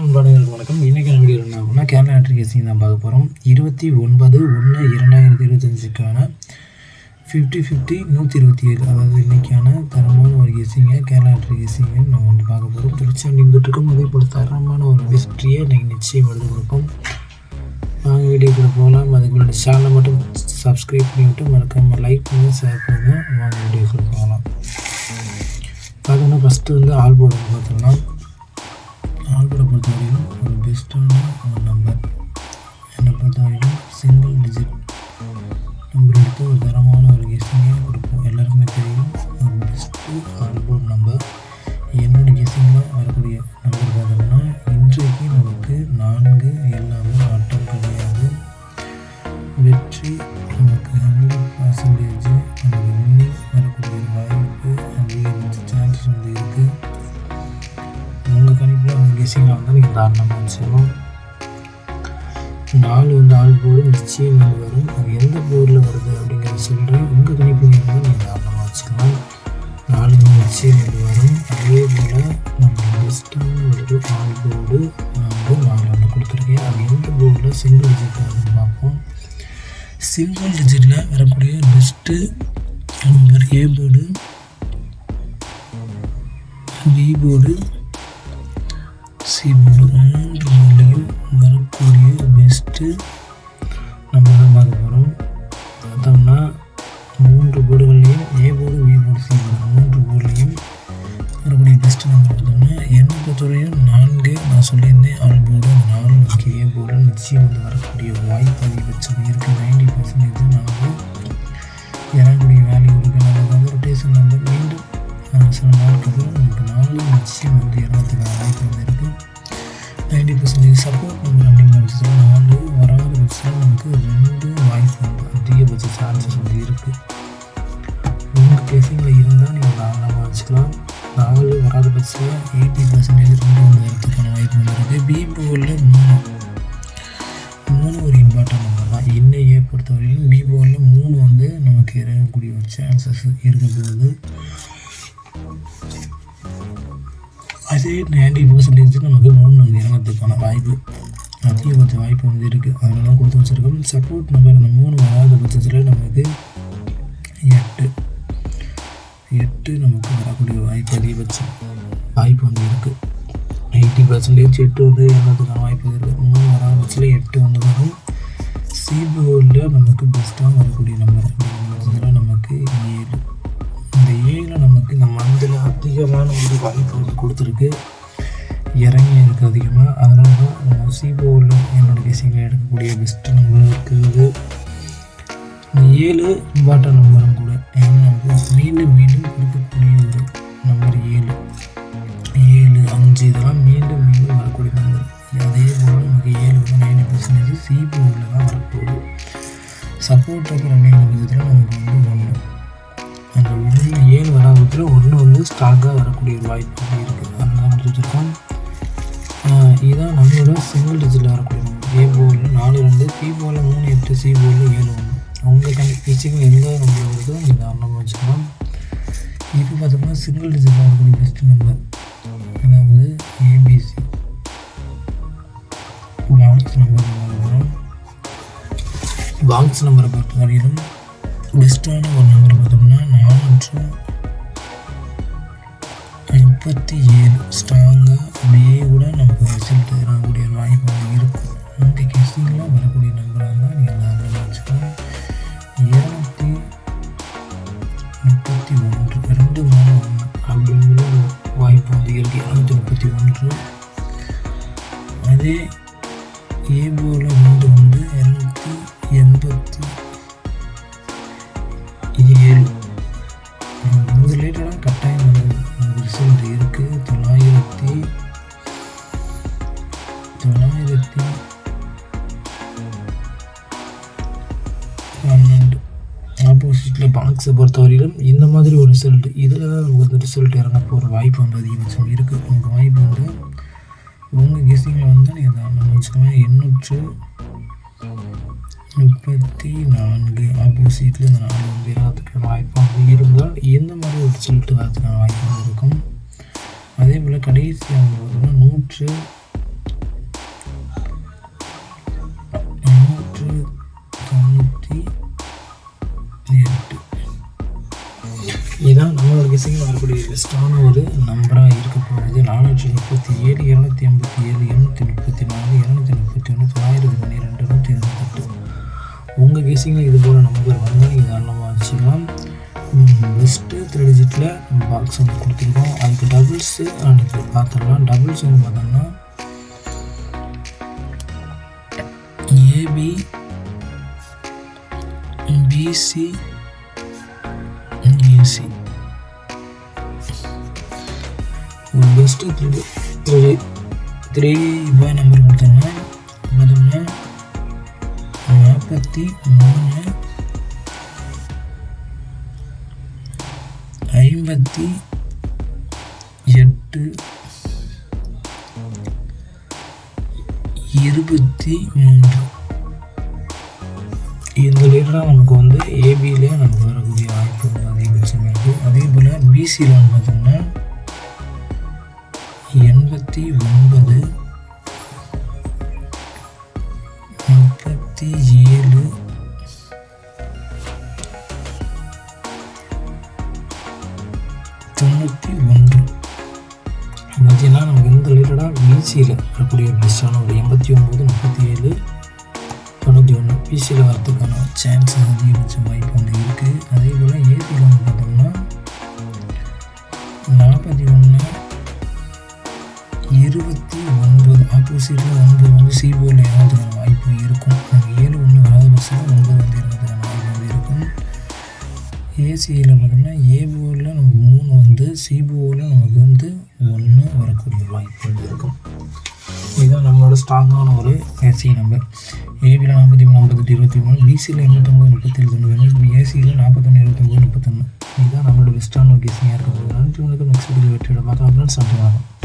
நண்பர்களுக்கு வணக்கம். இன்றைக்கான வீடியோவில் என்ன ஆகும்னா கேரளா லாட்ரி கேசிங் தான் பார்க்க போகிறோம். 29/1/2025க்கான 50/50 127 அதாவது இன்றைக்கான தரமான ஒரு கேசிங்கை கேரளா லாட்ரி கேசிங்கை நம்ம வந்து பார்க்க போகிறோம். தொடர்ச்சி வந்துட்டுருக்கோம். அதே போல் தரமான ஒரு வெற்றியை இன்றைக்கி நிச்சயம் எடுத்து கொடுப்போம். வாங்க வீடியோக்குள்ளே போகலாம். அதுக்கு முன்னாடி சேனலை மட்டும் சப்ஸ்கிரைப் பண்ணிவிட்டு மறக்காமல் லைக் பண்ணி ஷேர் பண்ணுங்கள். வாங்க வீடியோக்குள்ளே போகலாம். பார்த்தோன்னா ஃபஸ்ட்டு வந்து ஆல் போர்டு பார்த்துக்கலாம். ஆல்போர்டை பொறுத்தவரையிலும் ஒரு பெஸ்ட்டான ஒரு நம்பர். என்னை பொறுத்தவரையிலும் சிங்கிள் டிஜிட் நம்பர் எடுத்து ஒரு தரமான ஒரு கெஸ்ஸிங்காக கொடுப்போம். எல்லாருக்குமே தெரியும் ஒரு பெஸ்ட்டு ஆல்போர்ட் நம்பர். என்னோடய கெஸ்ஸிங்கில் வரக்கூடிய நம்பர் பார்த்தோம்னா இன்றைக்கு நமக்கு 4 எல்லாமே ஆட்டம் கிடையாது. வெற்றி நமக்கு 100% நமக்கு வின்னிங் வரக்கூடிய வாய்ப்பு அதிகபட்ச சான்சஸ் வந்து இருக்குது. உங்கள் கணிப்பில் உங்கள் கெஸ்ஸிங்கில் வந்து நீங்கள் தாராளமாக வச்சுக்கணும். 4 வந்து ஆல் போர்டு நிச்சயம் வந்து வரும். அது எந்த போர்டில் வருது அப்படிங்கிறத சொல்கிறேன். உங்கள் கணிப்பில் இருந்தால் நீங்கள் தாராளமாக வச்சுக்கலாம். 4 நிச்சயம் வந்து வரும். அதே போல் நம்ம பெஸ்ட்டான ஒரு ஆல் போர்டு வந்து 4 வந்து கொடுத்துருக்கேன். அது எந்த போர்டில் சிங்கிள் டிஜிட் வருதுன்னு பார்ப்போம். சிங்கிள் டிஜிட்டில் வரக்கூடிய best number A board, B board, C board 3 போர்ட்லையும் வரக்கூடிய பெஸ்ட்டு நம்ம தான் பார்க்க போகிறோம். பார்த்தோம்னா 3 போர்டுகள்லையும் A board, B board, C board 3 போர்ட்லையும் வரக்கூடிய பெஸ்ட்டு நம்பர் பார்த்தோம்னா என்னை பொறுத்தவரையும் 4 நான் சொல்லியிருந்தேன் ஆல் போர்டு. அந்த 4 நமக்கு ஏ போர்டு நிச்சயம் வந்து வரக்கூடிய வாய்ப்பு அதிகபட்சம் இருக்குது. 90% நமக்கு இறங்கக்கூடிய வேல்யூ இருக்குது. நமக்கு வந்து ரொட்டேஷன் நம்பர் மீண்டும் சில நாட்களுக்கு நமக்கு 4 நிச்சயம் வந்து இறங்கிறதுக்கான வாய்ப்பு வந்து இருக்குது. 90% சப்போர்ட் நம்பர் அப்படிங்கிற பட்சத்தில் 4 வராத பட்சத்தில் நமக்கு 2 வாய்ப்பு வந்து அதிகபட்ச சான்சஸ் வந்து இருக்குது. உங்கள் கேசிங்கில் இருந்தால் நீங்கள் தாராளமாக வச்சுக்கலாம். 4 வராத பட்சத்தில் 80% 2 வந்து வரதுக்கான வாய்ப்பு வந்து இருக்குது. பி போர்டில் 3 ஒரு இம்பார்ட்டன்ட் நம்பர் தான். இன்னையே பொறுத்தவரையிலும் பி போர்டில் 3 வந்து நமக்கு இறங்கக்கூடிய ஒரு சான்சஸ் இருக்கிறது. அதே 90% நமக்கு 3 வந்து இறங்கிறதுக்கான வாய்ப்பு அதிகபட்ச வாய்ப்பு வந்து இருக்குது. அதனால கொடுத்து வச்சுருக்கோம். சப்போர்ட் நம்பர் அந்த 3 வராத பட்சத்தில் நமக்கு 8 நமக்கு வரக்கூடிய வாய்ப்பு அதிகபட்சம் வாய்ப்பு வந்து இருக்குது. 80% 8 வந்து இறங்கிறதுக்கான வாய்ப்பு இருக்குது. 3 வராத பட்சத்தில் 8 வந்து வரும். சி போர்டில் நமக்கு பெஸ்ட்டாக வரக்கூடிய நம்பர் அப்படிங்கிறதுல நமக்கு 7. இந்த 7 நமக்கு இந்த மந்தில் அதிகமான ஒரு வாய்ப்பு வந்து கொடுத்துருக்கு. இறங்கி இருக்குது அதிகமாக. அதனால தான் நம்ம சி போர்டில் என்னோடய கெஸ்ஸிங்கில் எடுக்கக்கூடிய பெஸ்ட்டு நம்பர் இருக்குது. இந்த 7 இம்பார்ட்டன்ட் நம்பரும் கூட. ஏன்னா நமக்கு மீண்டும் மீண்டும் கொடுக்கக்கூடிய ஒரு நம்பர் 7, 5 இதெல்லாம் மீண்டும் மீண்டும் வரக்கூடிய நம்பர். அதே போல் நமக்கு 7 வந்து 90% சி போர்டில் தான் வரப்போகுது. சப்போர்ட் இருக்கிற அப்படிங்கிற பட்சத்தில் நமக்கு வந்து 1 அந்த 7 வராபத்தில் 1 வந்து ஸ்ட்ராங்காக வரக்கூடிய ஒரு வாய்ப்பு இருக்குது. அதனால கொடுத்துருக்கோம். இதுதான் நம்மளோட சிங்கிள் டிஜிட்டில் வரக்கூடிய நம்பர். ஏ போர்டில் 4 2, பி போர்டில் 3 8, சி போர்டில் 7 1. அவங்க டீச்சிங் எந்த நம்பர் வருதோ நீங்கள் தாராளமாக வச்சுக்கலாம். இது பார்த்தோம்னா சிங்கிள் டிஜிட்டில் வரக்கூடிய பெஸ்ட்டு நம்பர் அதாவது ஏபிசி பாக்ஸ் நம்பர் வரும். பாக்ஸ் நம்பரை பொறுத்த வரையிலும் பெஸ்ட்டான ஒரு நம்பர் பார்த்தோம்னா 437 ஸ்ட்ராங்காக அப்படியே கூட நமக்கு ரிசல்ட் வரக்கூடிய வாய்ப்பு இருக்கும். இந்த கெஸ்ஸிங்கில் வரக்கூடிய நம்பராக இருந்தால் நீங்கள் தாராளமாக வச்சுக்கலாம். 231 2 3 1 அப்படிங்கிற வாய்ப்பு வந்து இருக்குது. 231. அதே ஏ போர்டில் 2 வந்து 287. இந்த ரிலேட்டடாக கட்டாயம் நமக்கு ரிசல்ட் இருக்குது. 912 ஆப்போசிட்டில் பாக்ஸை பொறுத்தவரையிலும் இந்த மாதிரி ஒரு ரிசல்ட் இதில் தான் உங்களுக்கு ரிசல்ட் இறங்க போகிற வாய்ப்பு வந்து அதிகபட்சம் இருக்குது. உங்கள் வாய்ப்பு வந்து உங்கள் கெஸ்ஸிங்கில் வந்து நீங்கள் தாராளமாக வச்சுக்கோங்க. 834 ஆப்போசிட்டில் இந்த 4 வந்து இறங்கிறதுக்கான வாய்ப்பு வந்து இருந்தால் எந்த மாதிரி ஒரு ரிசல்ட் வரதுக்கான வாய்ப்பு வந்து இருக்கும். அதே போல் கடைசியாக வந்து பார்த்தோம்னா கெஸிங்கில் வரக்கூடிய பெஸ்ட்டான ஒரு நம்பராக இருக்க போகிறது 437, 257, 234, 231, 912, 128. உங்கள் கெஸிங்கில் இது போல் நம்பர் வந்தால் நீங்கள் தாராளமாக வச்சுக்கலாம். பெஸ்ட்டு 3 டிஜிட்டில் பாக்ஸ் வந்து கொடுத்துருக்கோம். அதுக்கு டபுள்ஸு அன்றைக்கி பார்த்துடலாம். டபுள்ஸ் வந்து பார்த்தோம்னா ஏபி, பிசி, ஏசி. ஒரு பெஸ்ட்டு 3 பாய் நம்பர் கொடுத்தோம்னா பார்த்தோம்னா 43, 58, 23. இந்த லேட்டராக நமக்கு வந்து ஏபியிலே நமக்கு வரக்கூடிய வாய்ப்பு வந்து அதிகபட்சமாக இருக்குது. அதே போல் பிசியில் வந்து பார்த்தோம்னா 89, 37, 91. பார்த்தீங்கன்னா நமக்கு இந்த ரிலேட்டடாக பிசியில் வரக்கூடிய பெஸ்ட்டான ஒரு 89, 37, 91 பிசியில் வரதுக்கான சான்ஸ் அதிகபட்சம் வாய்ப்பு வந்து இருக்குது. அதே போல் ஏசியில் வந்து பார்த்தோம்னா 41, 29 ஆப்போசிட்டில் 9 வந்து சிபோவில் இறங்கிறதுக்கான வாய்ப்பு இருக்கும். நமக்கு 7 1 வராத பட்சத்தில் 9 வந்து இறங்கிறதுக்கான வாய்ப்பு வந்து இருக்கும். ஏசியில் பார்த்தோம்னா ஏபோவில் நமக்கு 3 வந்து சிபோவில் நமக்கு வந்து 1 வரக்கூடிய வாய்ப்பு வந்து இருக்கும். இதுதான் நம்மளோட ஸ்ட்ராங்கான ஒரு ஏசி நம்பர். ஏபியில் 43, 58, 23, பிசியில் 89, 37, 90, ஏசியில் 41, 29, 31. இதுதான் நம்மளோட பெஸ்ட்டான ஒரு கெஸிங்காக இருக்க போகுது. நன்றி. நெக்ஸ்ட் வீடியோ வெற்றியோட பார்க்கலாம். ஃப்ரெண்ட்ஸ். நன்றி. வணக்கம்.